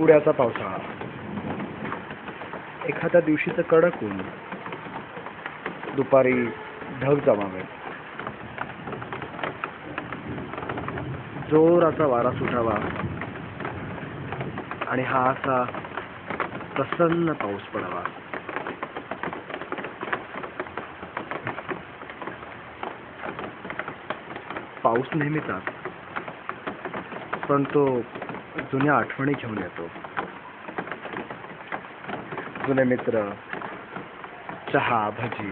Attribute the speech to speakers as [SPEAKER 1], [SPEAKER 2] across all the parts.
[SPEAKER 1] पुण्याचा पावसाळा. एखाद्या दिवशीचं कडक ऊन, दुपारी ढग जमावेत, जोराचा वारा सुटावा आणि हा असा प्रसन्न पाऊस पडावा. पाऊस नेहमीचाच, पण तो जुन्या आठवणी घेऊन येतो. जुने मित्र, चहा, भजी,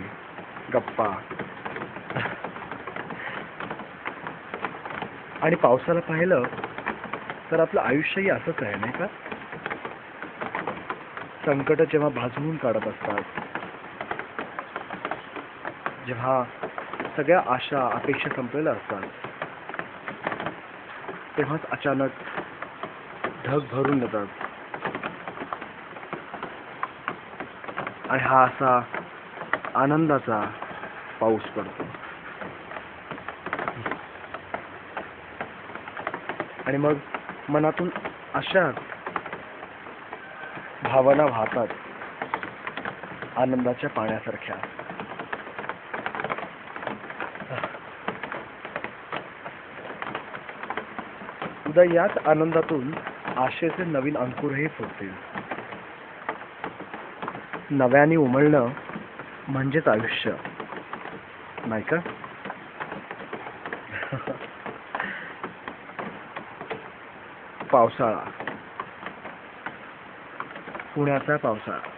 [SPEAKER 1] गप्पा. आणि पावसाला पाहिलं तर आपलं आयुष्यही असंच आहे, नाही का? संकट जेव्हा भाजवून काढत असतात, जेव्हा सगळ्या आशा अपेक्षा संपलेल्या असतात, तेव्हाच अचानक ढग भरून येतात आणि हा असा आनंदाचा पाऊस पडतो. आणि मग मनातून अशा भावना वाहतात, आनंदाच्या पाण्यासारख्या. उद्या याच आनंदातून आशेचे नवीन अंकुरही फुटतील. नव्याने उमलणं म्हणजेच आयुष्य, नाही का? पावसाळा, पुण्याचा पावसाळा.